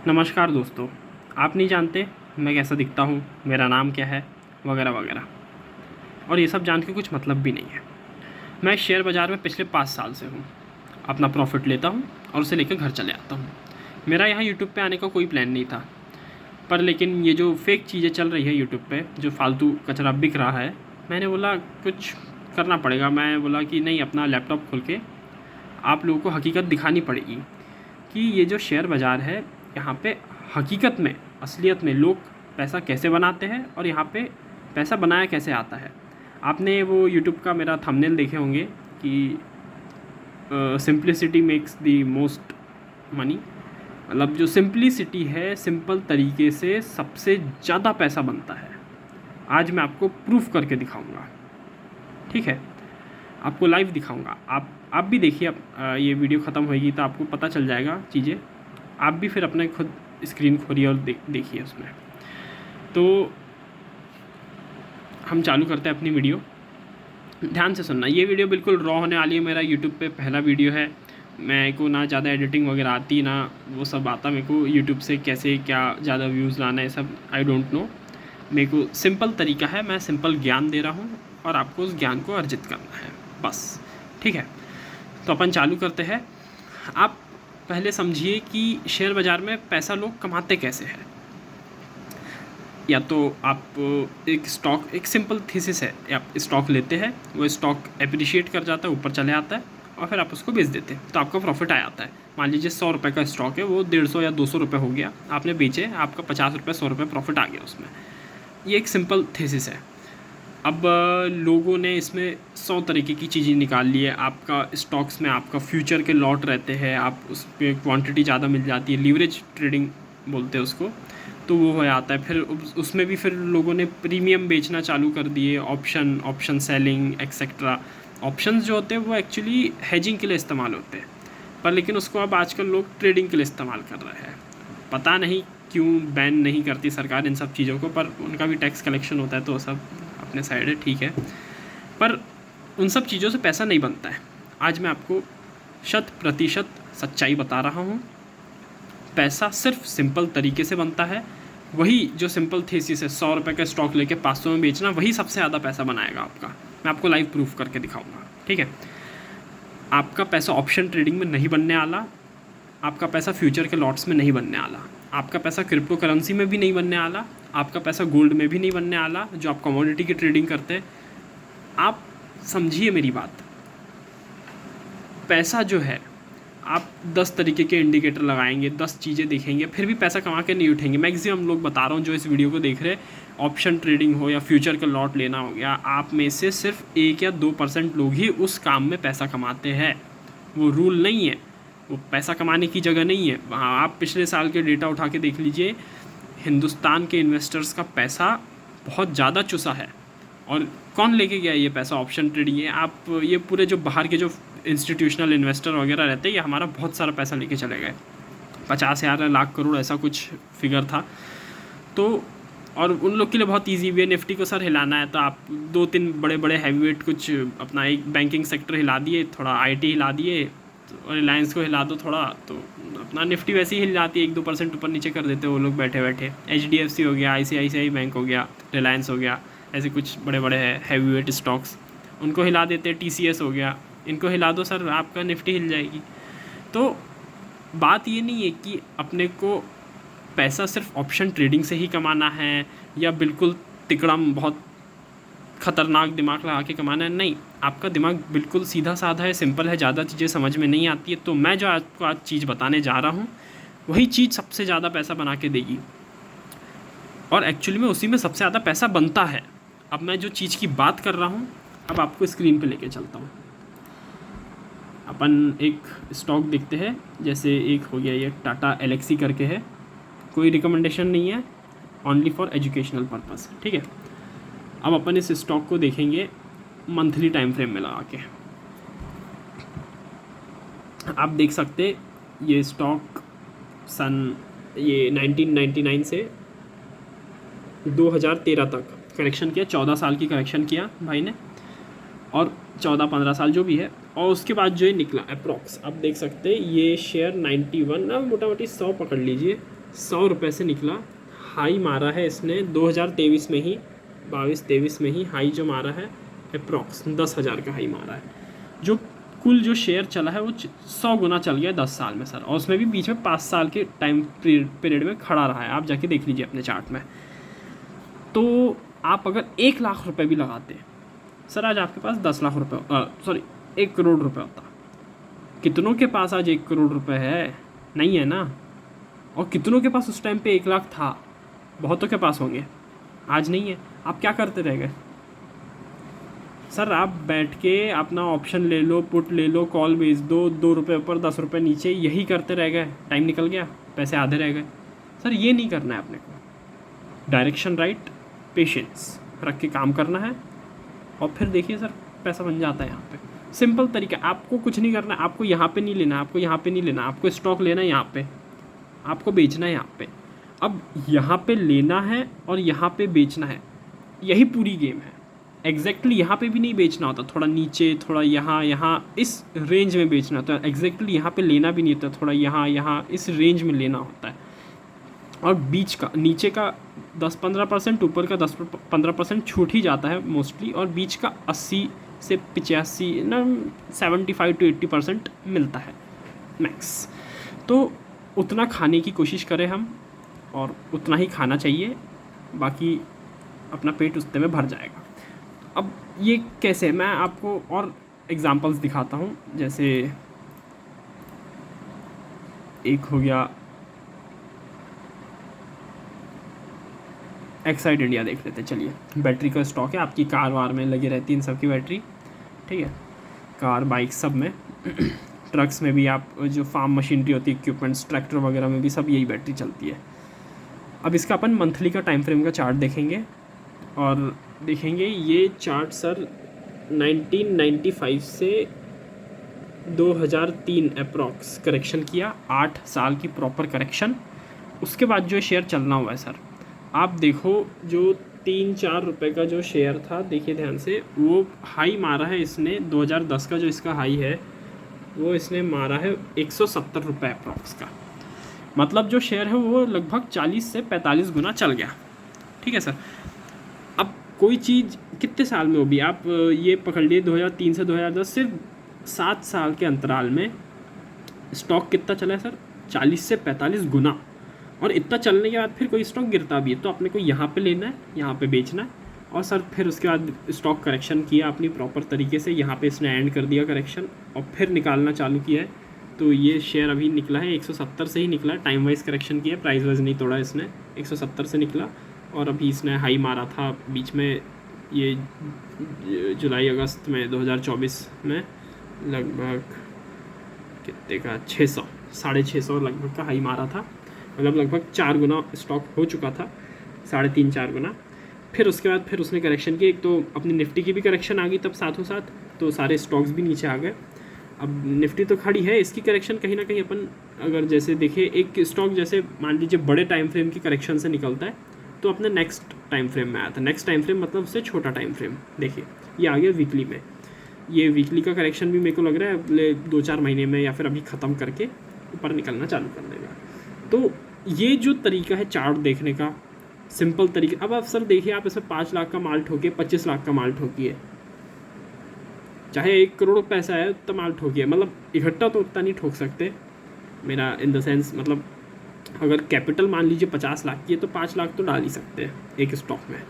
नमस्कार दोस्तों, आप नहीं जानते मैं कैसा दिखता हूँ, मेरा नाम क्या है, वगैरह वगैरह। और ये सब जान के कुछ मतलब भी नहीं है। मैं शेयर बाज़ार में पिछले 5 साल से हूँ। अपना प्रॉफिट लेता हूँ और उसे लेकर घर चले आता हूँ। मेरा यहाँ यूट्यूब पे आने का कोई प्लान नहीं था, पर लेकिन ये जो फेक चीज़ें चल रही है यूट्यूब पे, जो फालतू कचरा बिक रहा है, मैंने बोला कुछ करना पड़ेगा। मैं बोला कि नहीं, अपना लैपटॉप खोल के आप लोगों को हकीकत दिखानी पड़ेगी कि ये जो शेयर बाज़ार है, यहाँ पे हकीकत में, असलियत में लोग पैसा कैसे बनाते हैं और यहाँ पे पैसा बनाया कैसे आता है। आपने वो यूट्यूब का मेरा थंबनेल देखे होंगे कि simplicity makes the most money. मतलब जो सिंप्लिसिटी है, सिंपल तरीके से सबसे ज़्यादा पैसा बनता है। आज मैं आपको प्रूफ करके दिखाऊंगा, ठीक है? आपको लाइव दिखाऊंगा। आप भी देखिए। ये वीडियो ख़त्म होएगी तो आपको पता चल जाएगा चीज़ें। आप भी फिर अपने खुद स्क्रीन खोलिए और देखिए उसमें। तो हम चालू करते हैं अपनी वीडियो। ध्यान से सुनना, ये वीडियो बिल्कुल रॉ होने वाली है। मेरा यूट्यूब पे पहला वीडियो है। मेरे को ना ज़्यादा एडिटिंग वगैरह आती, ना वो सब आता। मेरे को यूट्यूब से कैसे क्या ज़्यादा व्यूज़ लाना है, सब आई डोंट नो। मेरे को सिंपल तरीका है, मैं सिंपल ज्ञान दे रहा हूँ और आपको उस ज्ञान को अर्जित करना है, बस, ठीक है? तो अपन चालू करते हैं। आप पहले समझिए कि शेयर बाज़ार में पैसा लोग कमाते कैसे हैं। या तो आप एक सिंपल थीसिस है, आप स्टॉक लेते हैं, वो स्टॉक एप्रिशिएट कर जाता है, ऊपर चले आता है और फिर आप उसको बेच देते हैं, तो आपका प्रॉफिट आ जाता है। मान लीजिए 100 रुपये का स्टॉक है, वो 150 या 200 रुपये हो गया, आपने बेचे, आपका 50 रुपये 100 रुपये प्रॉफिट आ गया उसमें। ये एक सिंपल थीसिस है। अब लोगों ने इसमें 100 तरीके की चीज़ें निकाल ली है। आपका स्टॉक्स में आपका फ्यूचर के लॉट रहते हैं, आप उस पर क्वांटिटी ज़्यादा मिल जाती है, लीवरेज ट्रेडिंग बोलते हैं उसको, तो वो हो जाता है। फिर उसमें भी फिर लोगों ने प्रीमियम बेचना चालू कर दिए, ऑप्शन सेलिंग एक्सेट्रा। ऑप्शंस जो होते हैं वो एक्चुअली हेजिंग के लिए इस्तेमाल होते हैं, पर लेकिन उसको अब आजकल लोग ट्रेडिंग के लिए इस्तेमाल कर रहे हैं। पता नहीं क्यों बैन नहीं करती सरकार इन सब चीज़ों को, पर उनका भी टैक्स कलेक्शन होता है तो सब अपने साइड है, ठीक है। पर उन सब चीज़ों से पैसा नहीं बनता है। आज मैं आपको 100% सच्चाई बता रहा हूँ। पैसा सिर्फ सिंपल तरीके से बनता है। वही जो सिंपल थीसिस है, 100 रुपये का स्टॉक लेके 500 में बेचना, वही सबसे ज़्यादा पैसा बनाएगा आपका। मैं आपको लाइव प्रूफ करके दिखाऊंगा, ठीक है? आपका पैसा ऑप्शन ट्रेडिंग में नहीं बनने वाला, आपका पैसा फ्यूचर के लॉट्स में नहीं बनने वाला, आपका पैसा क्रिप्टो करेंसी में भी नहीं बनने वाला, आपका पैसा गोल्ड में भी नहीं बनने वाला, जो आप कमोडिटी की ट्रेडिंग करते हैं। आप समझिए मेरी बात। पैसा जो है, आप 10 तरीके के इंडिकेटर लगाएंगे, 10 चीज़ें देखेंगे, फिर भी पैसा कमा के नहीं उठेंगे। मैक्सिमम लोग बता रहा हूँ जो इस वीडियो को देख रहे हैं, ऑप्शन ट्रेडिंग हो या फ्यूचर का लॉट लेना हो गया, आप में से सिर्फ 1 या 2% लोग ही उस काम में पैसा कमाते हैं। वो रूल नहीं है, वो पैसा कमाने की जगह नहीं है। वहाँ आप पिछले साल के डेटा उठा के देख लीजिए, हिंदुस्तान के इन्वेस्टर्स का पैसा बहुत ज़्यादा चुसा है। और कौन लेके गया ये पैसा? ऑप्शन ट्रेडिंग है। आप ये पूरे जो बाहर के जो इंस्टीट्यूशनल इन्वेस्टर वगैरह रहते हैं, ये हमारा बहुत सारा पैसा लेके चले गए। 50,000 लाख करोड़ ऐसा कुछ फिगर था। तो और उन लोग के लिए बहुत इजी भी है। निफ्टी को सर हिलाना है तो आप 2-3 बड़े बड़े हैवीवेट कुछ अपना, एक बैंकिंग सेक्टर हिला दिए, थोड़ा आईटी हिला दिए, और रिलायंस को हिला दो थोड़ा, तो अपना निफ्टी वैसे ही हिल जाती है। 1-2% ऊपर नीचे कर देते हैं वो लोग बैठे बैठे। HDFC हो गया, ICICI बैंक हो गया, रिलायंस हो गया, ऐसे कुछ बड़े बड़े हैं हैवीवेट स्टॉक्स, उनको हिला देते हैं। TCS हो गया, इनको हिला दो सर, आपका निफ्टी हिल जाएगी। तो बात ये नहीं है कि अपने को पैसा सिर्फ ऑप्शन ट्रेडिंग से ही कमाना है, या बिल्कुल तिकड़म बहुत ख़तरनाक दिमाग लगा के कमाना है। नहीं, आपका दिमाग बिल्कुल सीधा साधा है, सिंपल है, ज़्यादा चीज़ें समझ में नहीं आती है। तो मैं जो आपको आज चीज़ बताने जा रहा हूँ, वही चीज़ सबसे ज़्यादा पैसा बना के देगी, और एक्चुअली में उसी में सबसे ज़्यादा पैसा बनता है। अब मैं जो चीज़ की बात कर रहा हूँ, अब आपको स्क्रीन पे लेके चलता हूँ। अपन एक स्टॉक देखते हैं, जैसे एक हो गया ये टाटा एलेक्सी करके है, कोई रिकमेंडेशन नहीं है, ओनली फॉर एजुकेशनल पर्पस, ठीक है? अब अपन इस स्टॉक को देखेंगे मंथली टाइम फ्रेम में लगा के। आप देख सकते ये स्टॉक ये 1999 से 2013 तक करेक्शन किया, 14 साल की करेक्शन किया भाई ने, और 14-15 साल जो भी है, और उसके बाद जो है निकला अप्रॉक्स, आप देख सकते हैं ये शेयर 91 ना, मोटा मोटी 100 पकड़ लीजिए, 100 रुपये से निकला। हाई मारा है इसने 2023 में ही, 22-23 में ही हाई जो मारा है अप्रॉक्स 10,000 का हाई मारा है। जो कुल जो शेयर चला है वो 100 गुना चल गया 10 साल में सर, और उसमें भी बीच में 5 साल के टाइम पीरियड में खड़ा रहा है। आप जाके देख लीजिए अपने चार्ट में। तो आप अगर 1 लाख रुपए भी लगाते सर, आज आपके पास 10 लाख रुपए, सॉरी 1 करोड़ रुपए होता। कितनों के पास आज 1 करोड़ रुपए है? नहीं है ना। और कितनों के पास उस टाइम पे 1 लाख था? बहुतों के पास होंगे, आज नहीं है। आप क्या करते रह गए सर? आप बैठ के अपना ऑप्शन ले लो, पुट ले लो, कॉल बेच दो, 2 रुपये ऊपर 10 रुपये नीचे, यही करते रह गए, टाइम निकल गया, पैसे आधे रह गए। सर ये नहीं करना है अपने को। डायरेक्शन राइट, पेशेंस रख के काम करना है, और फिर देखिए सर पैसा बन जाता है यहाँ पे। सिंपल तरीका, आपको कुछ नहीं करना, आपको यहाँ पे नहीं लेना, आपको यहाँ पे नहीं लेना, आपको स्टॉक लेना है यहाँ पे, आपको बेचना है यहाँ पे। अब यहाँ पे लेना है और यहाँ पे बेचना है, यही पूरी गेम है। एग्जैक्टली यहाँ पे भी नहीं बेचना होता, थोड़ा नीचे, थोड़ा यहाँ इस रेंज में बेचना होता है। एग्जैक्टली यहाँ पे लेना भी नहीं होता, थोड़ा यहाँ इस रेंज में लेना होता है। और बीच का, नीचे का 10-15%, ऊपर का 10-15% छूट ही जाता है मोस्टली, और बीच का 80 से 85 ना 75-80% मिलता है मैक्स। तो उतना खाने की कोशिश करें हम, और उतना ही खाना चाहिए, बाकी अपना पेट उतने में भर जाएगा। अब ये कैसे, मैं आपको और एग्जांपल्स दिखाता हूँ। जैसे एक हो गया एक्साइड इंडिया, देख लेते हैं। चलिए, बैटरी का स्टॉक है, आपकी कार वार में लगी रहती है इन सब की बैटरी, ठीक है, कार बाइक सब में ट्रक्स में भी, आप जो फार्म मशीनरी होती है, इक्विपमेंट्स, ट्रैक्टर वगैरह में भी सब यही बैटरी चलती है। अब इसका अपन मंथली का टाइम फ्रेम का चार्ट देखेंगे, और देखेंगे ये चार्ट सर 1995 से 2003 अप्रॉक्स करेक्शन किया, 8 साल की प्रॉपर करेक्शन। उसके बाद जो शेयर चलना हुआ है सर, आप देखो, जो 3-4 रुपये का जो शेयर था, देखिए ध्यान से, वो हाई मारा है इसने 2010 का, जो इसका हाई है वो इसने मारा है 170 रुपये अप्रॉक्स का। मतलब जो शेयर है वो लगभग 40 से 45 गुना चल गया, ठीक है सर। अब कोई चीज़ कितने साल में होगी, आप ये पकड़ लिए 2003 से 2010, सिर्फ 7 साल के अंतराल में स्टॉक कितना चला है सर? 40 से 45 गुना। और इतना चलने के बाद फिर कोई स्टॉक गिरता भी है, तो अपने को यहाँ पे लेना है, यहाँ पे बेचना है, और सर फिर उसके बाद स्टॉक करेक्शन किया अपनी प्रॉपर तरीके से, यहाँ पे इसने एंड कर दिया करेक्शन, और फिर निकालना चालू किया है। तो ये शेयर अभी निकला है 170 से ही निकला है, टाइम वाइज करेक्शन किया, प्राइस वाइज नहीं तोड़ा इसने, 170 से निकला। और अभी इसने हाई मारा था बीच में, ये जुलाई अगस्त में 2024 में, लगभग कितने का, 600, 650 लगभग का हाई मारा था। मतलब लगभग 4 गुना स्टॉक हो चुका था, 3.5-4 गुना। फिर उसके बाद फिर उसने करेक्शन की, एक तो अपनी निफ्टी की भी करेक्शन आ गई तब साथों साथ, तो सारे स्टॉक्स भी नीचे आ गए। अब निफ्टी तो खड़ी है, इसकी करेक्शन कहीं ना कहीं अपन अगर जैसे देखें, एक स्टॉक जैसे मान लीजिए बड़े टाइम फ्रेम की करेक्शन से निकलता है, तो अपने नेक्स्ट टाइम फ्रेम में आया था। नेक्स्ट टाइम फ्रेम मतलब उससे छोटा टाइम फ्रेम, देखिए ये आ गया वीकली में। ये वीकली का करेक्शन भी मेरे को लग रहा है अगले 2-4 महीने में, या फिर अभी ख़त्म करके ऊपर निकलना चालू कर देगा। तो ये जो तरीका है चार्ट देखने का, सिंपल तरीका। अब आप सर देखिए, आप इसमें 5 लाख का माल ठोकिए, 25 लाख का माल ठोकिए, चाहे 1 करोड़ पैसा है तो माल ठोकिए, मतलब इकट्ठा तो उतना नहीं ठोक सकते, मेरा इन द सेंस, मतलब अगर कैपिटल मान लीजिए 50 लाख की है तो 5 लाख तो डाल ही सकते हैं एक स्टॉक में,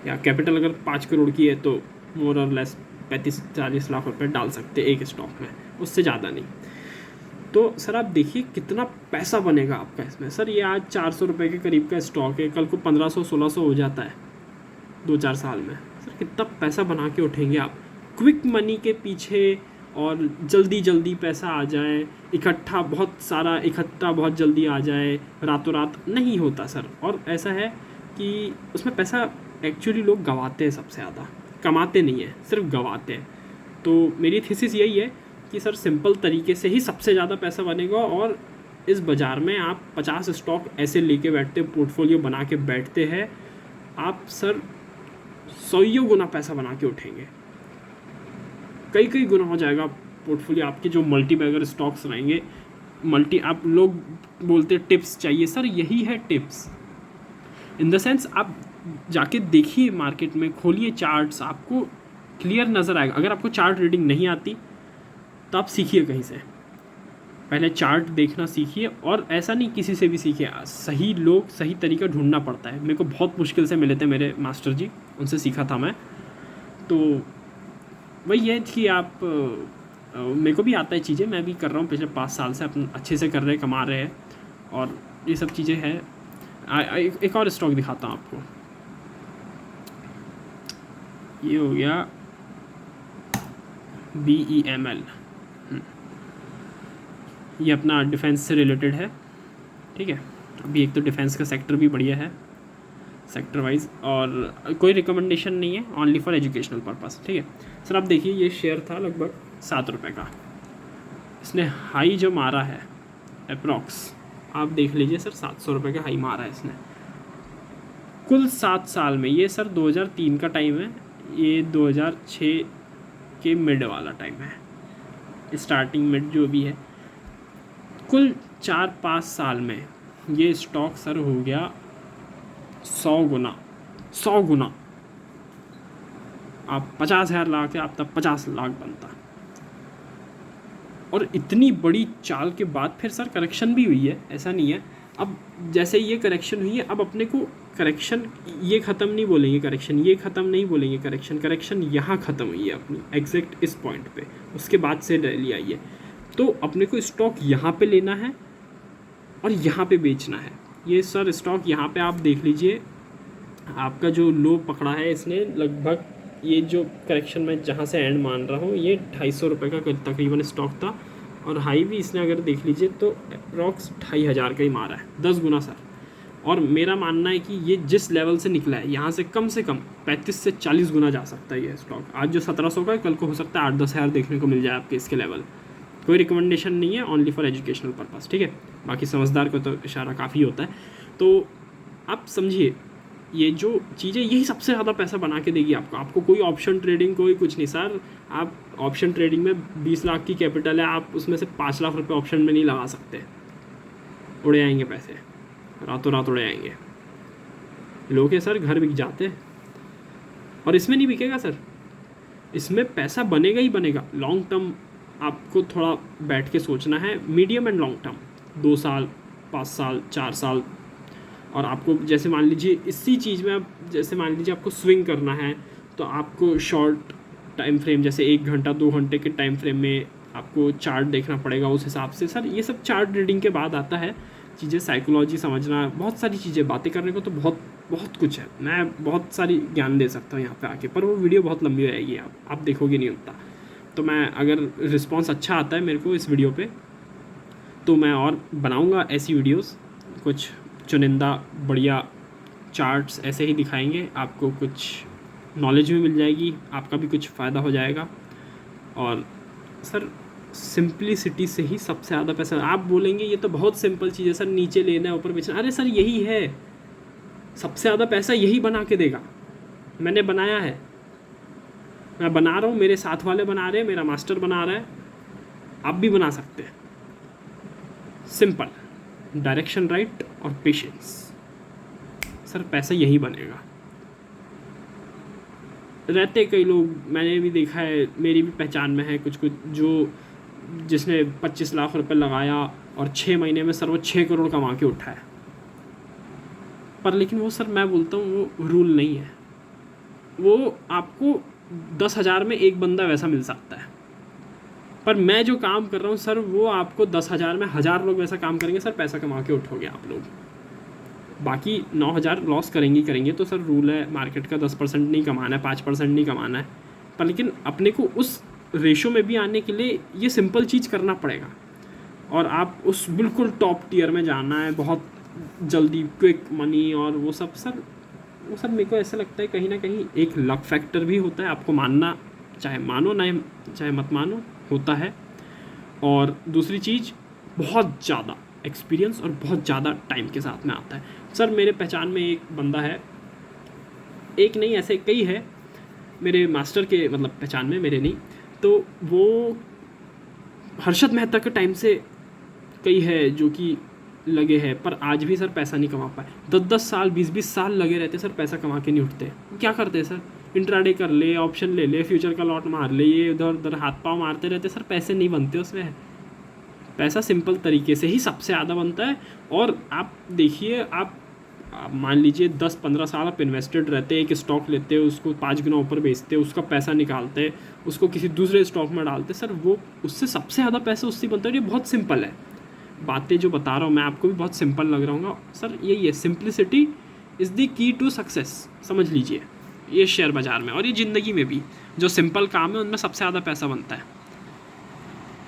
या कैपिटल अगर 5 करोड़ की है तो मोर और लेस 35-40 लाख रुपए डाल सकते हैं एक स्टॉक में, उससे ज़्यादा नहीं। तो सर आप देखिए कितना पैसा बनेगा आपका इसमें। सर ये आज 400 रुपये के करीब का स्टॉक है, कल को 1500-1600 हो जाता है 2-4 साल में। सर कितना पैसा बना के उठेंगे आप क्विक मनी के पीछे, और जल्दी जल्दी पैसा आ जाए, इकट्ठा बहुत सारा, इकट्ठा बहुत जल्दी आ जाए, रातों रात नहीं होता सर। और ऐसा है कि उसमें पैसा एक्चुअली लोग गंवाते हैं सबसे ज़्यादा, कमाते नहीं है, सिर्फ गंवाते हैं। तो मेरी थीसिस यही है कि सर सिंपल तरीके से ही सबसे ज़्यादा पैसा बनेगा, और इस बाज़ार में आप 50 स्टॉक ऐसे लेके बैठते, पोर्टफोलियो बना के बैठते हैं, आप सर 100 गुना पैसा बना के उठेंगे, कई गुना हो जाएगा पोर्टफोलियो आपके जो मल्टी बैगर स्टॉक्स रहेंगे, आप लोग बोलते हैं टिप्स चाहिए, सर यही है टिप्स। इन द सेंस आप जाके देखिए मार्केट में, खोलिए चार्ट्स, आपको क्लियर नज़र आएगा। अगर आपको चार्ट रीडिंग नहीं आती तो आप सीखिए कहीं से, पहले चार्ट देखना सीखिए, और ऐसा नहीं किसी से भी सीखिए, सही लोग सही तरीका ढूंढना पड़ता है। मेरे को बहुत मुश्किल से मिले थे मेरे मास्टर जी, उनसे सीखा था मैं। तो वही है कि आप मेरे को भी आता है चीज़ें, मैं भी कर रहा हूँ पिछले 5 साल से, अपन अच्छे से कर रहे हैं, कमा रहे हैं, और ये सब चीज़ें हैं। एक और स्टॉक दिखाता हूँ आपको, ये हो गया BEML, ये अपना डिफेंस से रिलेटेड है, ठीक है। अभी एक तो डिफेंस का सेक्टर भी बढ़िया है सेक्टर वाइज, और कोई रिकमेंडेशन नहीं है, ओनली फॉर एजुकेशनल पर्पस, ठीक है। सर आप देखिए ये शेयर था लगभग 7 रुपये का, इसने हाई जो मारा है अप्रॉक्स, आप देख लीजिए सर 700 रुपये का हाई मारा है इसने कुल 7 साल में। ये सर 2003 का टाइम है, ये 2006 के मिड वाला टाइम है, स्टार्टिंग मिड जो भी है। कुल 4-5 साल में ये स्टॉक सर हो गया 100 गुना। आप 50,000 लाख थे, आप तब 50 लाख बनता। और इतनी बड़ी चाल के बाद फिर सर करेक्शन भी हुई है, ऐसा नहीं है। अब जैसे ये करेक्शन हुई है, अब अपने को करेक्शन ये ख़त्म नहीं बोलेंगे, करेक्शन ये ख़त्म नहीं बोलेंगे, करेक्शन यहाँ ख़त्म हुई है अपनी एग्जैक्ट इस पॉइंट पे, उसके बाद से रैली आई है। तो अपने को स्टॉक यहाँ पे लेना है और यहाँ पे बेचना है। ये सर स्टॉक यहाँ पे आप देख लीजिए, आपका जो लो पकड़ा है इसने लगभग, ये जो करेक्शन मैं जहाँ से एंड मान रहा हूँ, ये 250 रुपये का तकरीबन स्टॉक था, और हाई भी इसने अगर देख लीजिए तो अप्रॉक्स 2,500 का ही मारा है, 10 गुना सर। और मेरा मानना है कि ये जिस लेवल से निकला है, यहाँ से कम 35 से 40 गुना जा सकता है ये स्टॉक। आज जो 1700 का है, कल को हो सकता है 8-10 हज़ार देखने को मिल जाए आपके इसके लेवल। कोई रिकमेंडेशन नहीं है, ओनली फॉर एजुकेशनल पर्पस, ठीक है। बाकी समझदार को तो इशारा काफ़ी होता है। तो आप समझिए, ये जो चीज़ें यही सबसे ज़्यादा पैसा बना के देगी आपको कोई ऑप्शन ट्रेडिंग कोई कुछ नहीं सर। आप ऑप्शन ट्रेडिंग में 20 लाख की कैपिटल है, आप उसमें से 5 लाख रुपए ऑप्शन में नहीं लगा सकते, उड़े आएंगे पैसे, रातों रात उड़े आएंगे। लोग के सर घर बिक जाते हैं, और इसमें नहीं बिकेगा सर, इसमें पैसा बनेगा ही बनेगा। लॉन्ग टर्म आपको थोड़ा बैठ के सोचना है, मीडियम एंड लॉन्ग टर्म, 2 साल 5 साल 4 साल। और आपको जैसे मान लीजिए इसी चीज़ में, आप जैसे मान लीजिए आपको स्विंग करना है, तो आपको शॉर्ट टाइम फ्रेम, जैसे 1 घंटा 2 घंटे के टाइम फ्रेम में आपको चार्ट देखना पड़ेगा उस हिसाब से। सर ये सब चार्ट रीडिंग के बाद आता है चीज़ें, साइकोलॉजी समझना, बहुत सारी चीज़ें, बातें करने को तो बहुत कुछ है। मैं बहुत सारी ज्ञान दे सकता हूँ यहाँ पे आके, पर वो वीडियो बहुत लंबी हो जाएगी, आप देखोगे नहीं उतना। तो मैं, अगर रिस्पॉन्स अच्छा आता है मेरे को इस वीडियो पे, तो मैं और बनाऊँगा ऐसी वीडियोज़, कुछ चुनिंदा बढ़िया चार्ट्स ऐसे ही दिखाएंगे आपको, कुछ नॉलेज भी मिल जाएगी, आपका भी कुछ फ़ायदा हो जाएगा। और सर सिंप्लिसिटी से ही सबसे ज़्यादा पैसा। आप बोलेंगे ये तो बहुत सिंपल चीज़ है सर, नीचे लेना है ऊपर बेचना, अरे सर यही है, सबसे ज़्यादा पैसा यही बना के देगा। मैंने बनाया है, मैं बना रहा हूँ, मेरे साथ वाले बना रहे हैं, मेरा मास्टर बना रहा है, आप भी बना सकते हैं। सिंपल, डायरेक्शन राइट और पेशेंस, सर पैसा यही बनेगा। रहते कई लोग, मैंने भी देखा है, मेरी भी पहचान में है कुछ जो जिसने 25 लाख रुपए लगाया और 6 महीने में सर वो 6 करोड़ कमा के उठाया। पर लेकिन वो सर मैं बोलता हूँ वो रूल नहीं है, वो आपको 10,000 में एक बंदा वैसा मिल सकता है, पर मैं जो काम कर रहा हूँ सर वो आपको 10,000 में 1,000 लोग वैसा काम करेंगे सर, पैसा कमा के उठोगे आप लोग। बाकी 9,000 लॉस करेंगे तो सर रूल है मार्केट का, 10% नहीं कमाना है, 5% नहीं कमाना है। पर लेकिन अपने को उस रेशो में भी आने के लिए ये सिंपल चीज़ करना पड़ेगा, और आप उस बिल्कुल टॉप टियर में जाना है, बहुत जल्दी क्विक मनी और वो सब। सर वो सब मेरे को ऐसा लगता है कहीं ना कहीं एक लक फैक्टर भी होता है, आपको मानना, चाहे मानो ना चाहे मत मानो, होता है। और दूसरी चीज़, बहुत ज़्यादा एक्सपीरियंस और बहुत ज़्यादा टाइम के साथ में आता है। सर मेरे पहचान में एक बंदा है, एक नहीं ऐसे कई है मेरे मास्टर के, मतलब पहचान में, मेरे नहीं, तो वो हर्षद मेहता के टाइम से कई है जो कि लगे हैं, पर आज भी सर पैसा नहीं कमा पाए। 10-10 साल 20-20 साल लगे रहते सर, पैसा कमा के नहीं उठते। क्या करते हैं सर? इंट्राडे कर ले, ऑप्शन ले ले, फ्यूचर का लॉट मार ले, ये उधर उधर हाथ पाँव मारते रहते सर, पैसे नहीं बनते उसमें। पैसा सिंपल तरीके से ही सबसे ज़्यादा बनता है। और आप देखिए, आप मान लीजिए 10-15 साल आप इन्वेस्टेड रहते, एक स्टॉक लेते, उसको 5 गुना ऊपर बेचते, उसका पैसा निकालते, उसको किसी दूसरे स्टॉक में डालते सर, वो उससे सबसे ज़्यादा पैसा उससे बनता है। ये बहुत सिंपल है। बातें जो बता रहा हूँ मैं आपको भी बहुत सिंपल लग रहा होगा सर, यही है, simplicity is the key to success. समझ लीजिए, ये शेयर बाज़ार में और ये ज़िंदगी में भी जो सिंपल काम है उनमें सबसे ज़्यादा पैसा बनता है।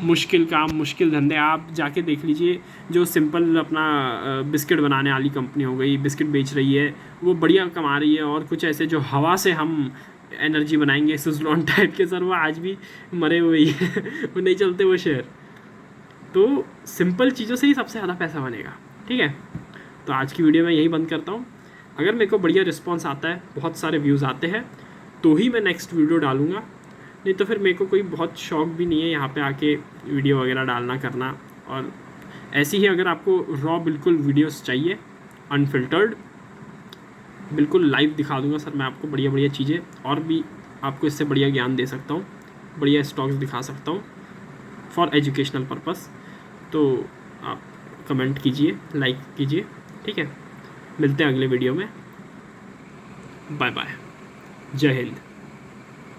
मुश्किल काम, मुश्किल धंधे आप जाके देख लीजिए। जो सिंपल अपना बिस्किट बनाने वाली कंपनी हो गई, बिस्किट बेच रही है, वो बढ़िया कमा रही है। और कुछ ऐसे जो हवा से हम एनर्जी बनाएंगे सुजलॉन टाइप के सर, वो आज भी मरे हुए ही हैं वो नहीं चलते वो शेयर। तो सिंपल चीज़ों से ही सबसे ज़्यादा पैसा बनेगा। ठीक है, तो आज की वीडियो मैं यही बंद करता हूँ। अगर मेरे को बढ़िया रिस्पॉन्स आता है, बहुत सारे व्यूज़ आते हैं, तो ही मैं नेक्स्ट वीडियो डालूँगा। नहीं तो फिर मेरे को कोई बहुत शौक भी नहीं है यहाँ पे आके वीडियो वगैरह डालना करना। और ऐसी ही अगर आपको रॉ बिल्कुल वीडियोस चाहिए, अनफिल्टर्ड, बिल्कुल लाइव दिखा दूँगा सर मैं आपको बढ़िया बढ़िया चीज़ें, और भी आपको इससे बढ़िया ज्ञान दे सकता हूँ, बढ़िया स्टॉक्स दिखा सकता हूँ फॉर एजुकेशनल पर्पस। तो आप कमेंट कीजिए, लाइक कीजिए। ठीक है, मिलते हैं अगले वीडियो में। बाय बाय, जय हिंद।